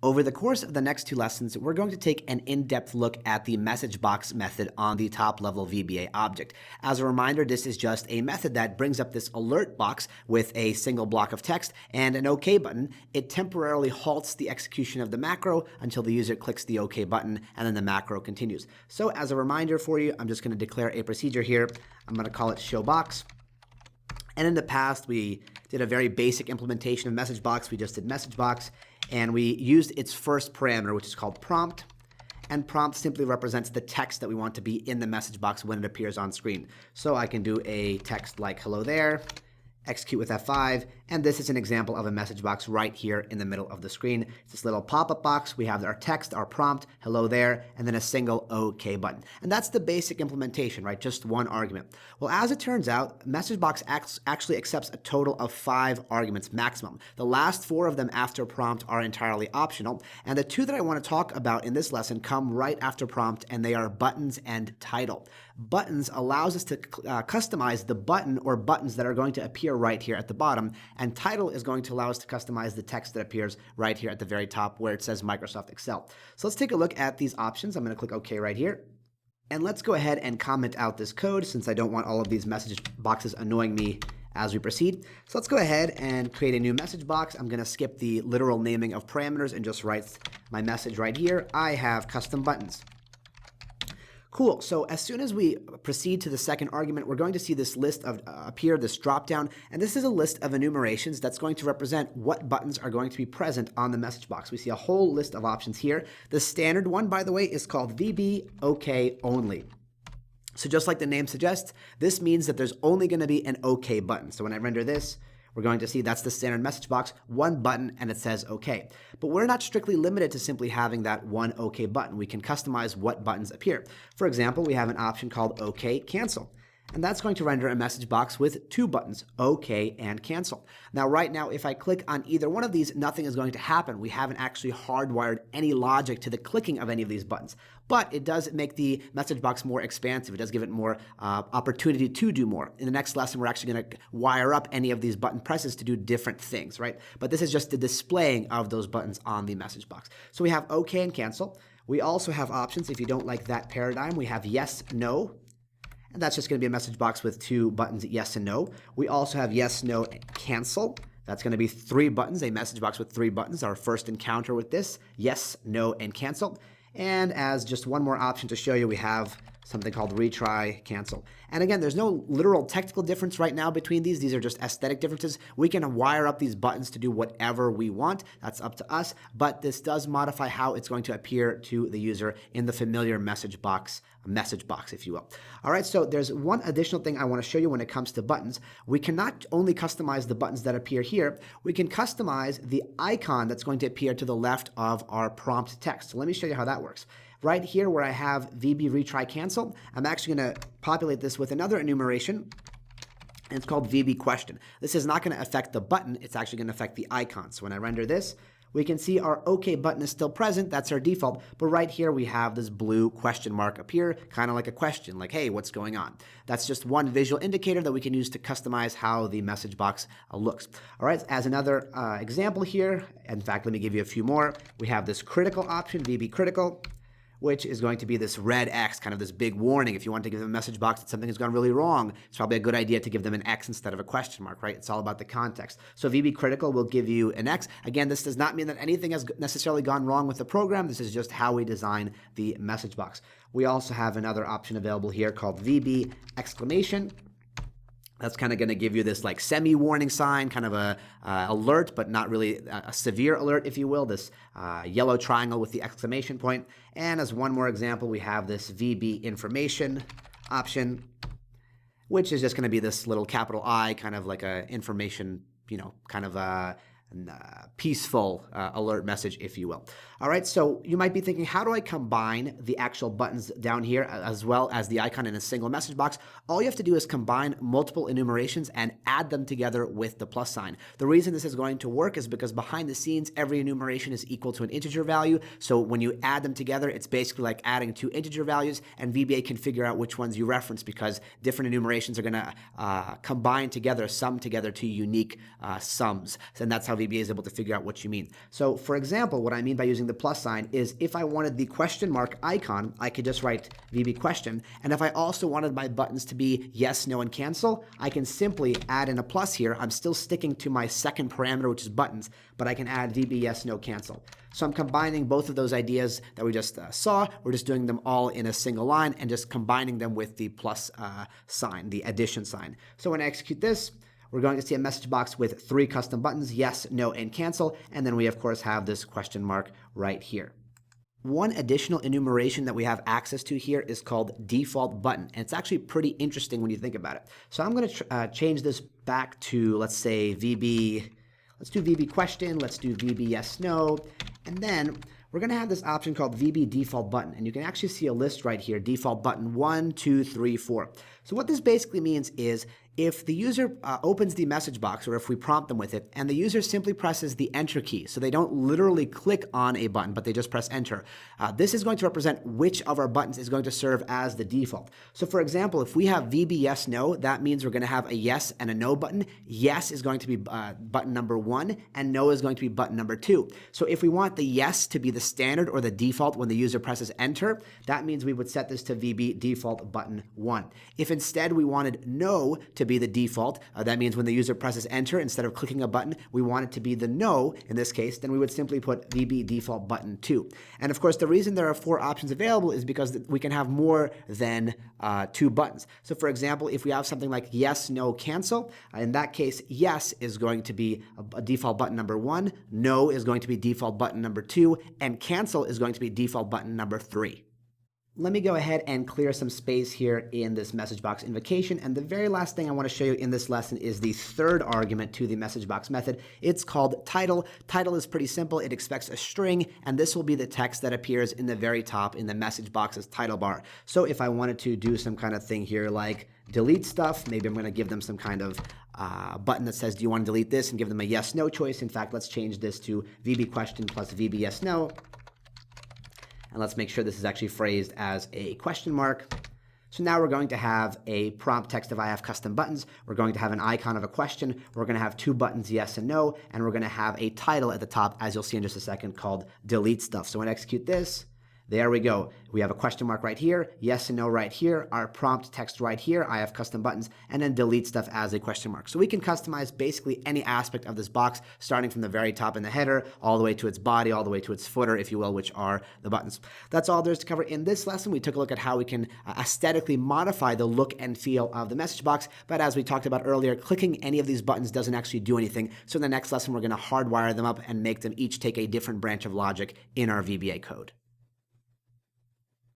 Over the course of the next 2 lessons, we're going to take an in-depth look at the MsgBox method on the top-level VBA object. As a reminder, this is just a method that brings up this alert box with a single block of text and an OK button. It temporarily halts the execution of the macro until the user clicks the OK button, and then the macro continues. So as a reminder for you, I'm just going to declare a procedure here. I'm going to call it showBox. And in the past, we did a very basic implementation of MsgBox. We just did MsgBox, and we used its first parameter, which is called prompt. And prompt simply represents the text that we want to be in the MsgBox when it appears on screen. So I can do a text like hello there, execute with F5, and this is an example of a MsgBox right here in the middle of the screen. It's this little pop-up box. We have our text, our prompt, hello there, and then a single OK button. And that's the basic implementation, right? Just one argument. Well, as it turns out, MsgBox actually accepts a total of 5 arguments maximum. The last 4 of them after prompt are entirely optional, and the 2 that I want to talk about in this lesson come right after prompt, and they are buttons and title. Buttons allows us to customize the button or buttons that are going to appear right here at the bottom, and title is going to allow us to customize the text that appears right here at the very top where it says Microsoft Excel. So let's take a look at these options. I'm going to click OK right here. And let's go ahead and comment out this code since I don't want all of these message boxes annoying me as we proceed. So let's go ahead and create a new message box. I'm going to skip the literal naming of parameters and just write my message right here. I have custom buttons. Cool. So as soon as we proceed to the second argument, we're going to see this list of appear, this dropdown, and this is a list of enumerations that's going to represent what buttons are going to be present on the message box. We see a whole list of options here. The standard one, by the way, is called VB OK only. So just like the name suggests, this means that there's only going to be an OK button. So when I render this, we're going to see that's the standard message box, one button, and it says OK. But we're not strictly limited to simply having that one OK button. We can customize what buttons appear. For example, we have an option called OK Cancel. And that's going to render a message box with 2 buttons, OK and Cancel. Now, right now, if I click on either one of these, nothing is going to happen. We haven't actually hardwired any logic to the clicking of any of these buttons. But it does make the message box more expansive. It does give it more opportunity to do more. In the next lesson, we're actually going to wire up any of these button presses to do different things, right? But this is just the displaying of those buttons on the message box. So we have OK and Cancel. We also have options. If you don't like that paradigm, we have Yes, No. And that's just going to be a message box with 2 buttons, yes and no. We also have yes, no, and cancel. That's going to be 3 buttons, a message box with 3 buttons. Our first encounter with this, yes, no, and cancel. And as just one more option to show you, we have something called retry, cancel. And again, there's no literal technical difference right now between these. These are just aesthetic differences. We can wire up these buttons to do whatever we want. That's up to us. But this does modify how it's going to appear to the user in the familiar message box, if you will. All right, so there's one additional thing I want to show you when it comes to buttons. We can not only customize the buttons that appear here, we can customize the icon that's going to appear to the left of our prompt text. So let me show you how that works. Right here where I have VB retry cancel, I'm actually going to populate this with another enumeration, and it's called VB question. This is not going to affect the button, it's actually going to affect the icon. So when I render this, we can see our OK button is still present. That's our default. But right here, we have this blue question mark appear, kind of like a question, like, hey, what's going on? That's just one visual indicator that we can use to customize how the message box looks. All right, as another example here, in fact, let me give you a few more. We have this critical option, VB critical, which is going to be this red X, kind of this big warning. If you want to give them a message box that something has gone really wrong, it's probably a good idea to give them an X instead of a question mark, right? It's all about the context. So VB critical will give you an X. Again, this does not mean that anything has necessarily gone wrong with the program. This is just how we design the message box. We also have another option available here called VB exclamation. That's kind of going to give you this like semi-warning sign, kind of a alert, but not really a severe alert, if you will, this yellow triangle with the exclamation point. And as one more example, we have this VB information option, which is just going to be this little capital I, kind of like a information, kind of a peaceful alert message, if you will. All right, so you might be thinking, how do I combine the actual buttons down here as well as the icon in a single message box? All you have to do is combine multiple enumerations and add them together with the plus sign. The reason this is going to work is because behind the scenes, every enumeration is equal to an integer value. So when you add them together, it's basically like adding 2 integer values, and VBA can figure out which ones you reference because different enumerations are going to combine together, sum together to unique sums. And that's how how VBA is able to figure out what you mean. So for example, what I mean by using the plus sign is if I wanted the question mark icon, I could just write VB question. And if I also wanted my buttons to be yes, no, and cancel, I can simply add in a plus here. I'm still sticking to my second parameter, which is buttons, but I can add VB yes, no, cancel. So I'm combining both of those ideas that we just saw. We're just doing them all in a single line and just combining them with the plus sign, the addition sign. So when I execute this, we're going to see a message box with 3 custom buttons, yes, no, and cancel. And then we, of course, have this question mark right here. One additional enumeration that we have access to here is called default button. And it's actually pretty interesting when you think about it. So I'm going to change this back to, let's say, VB. Let's do VB question. Let's do VB yes, no. And then we're going to have this option called VB Default Button. And you can actually see a list right here, Default Button 1, 2, 3, 4. So what this basically means is if the user opens the message box, or if we prompt them with it, and the user simply presses the Enter key, so they don't literally click on a button, but they just press Enter, this is going to represent which of our buttons is going to serve as the default. So for example, if we have VB Yes, No, that means we're going to have a Yes and a No button. Yes is going to be button number 1, and No is going to be button number 2. So if we want the Yes to be the standard or the default when the user presses Enter, that means we would set this to VB Default Button 1. If instead we wanted No to be the default, that means when the user presses Enter, instead of clicking a button, we want it to be the No in this case, then we would simply put VB Default Button 2. And of course, the reason there are 4 options available is because we can have more than 2 buttons. So for example, if we have something like Yes, No, Cancel, in that case, Yes is going to be a default button number 1, No is going to be default button number 2, and Cancel is going to be default button number 3. Let me go ahead and clear some space here in this MsgBox invocation. And the very last thing I want to show you in this lesson is the third argument to the MsgBox method. It's called title. Title is pretty simple. It expects a string, and this will be the text that appears in the very top in the MsgBox's title bar. So if I wanted to do some kind of thing here like delete stuff, maybe I'm going to give them some kind of button that says, do you want to delete this, and give them a yes, no choice. In fact, let's change this to VB question plus VB yes, no. And let's make sure this is actually phrased as a question mark. So now we're going to have a prompt text of I have custom buttons. We're going to have an icon of a question. We're going to have 2 buttons, yes and no. And we're going to have a title at the top, as you'll see in just a second, called delete stuff. So when I execute this, there we go. We have a question mark right here, yes and no right here, our prompt text right here, I have custom buttons, and then delete stuff as a question mark. So we can customize basically any aspect of this box, starting from the very top in the header, all the way to its body, all the way to its footer, if you will, which are the buttons. That's all there's to cover in this lesson. We took a look at how we can aesthetically modify the look and feel of the message box, but as we talked about earlier, clicking any of these buttons doesn't actually do anything. So in the next lesson, we're going to hardwire them up and make them each take a different branch of logic in our VBA code.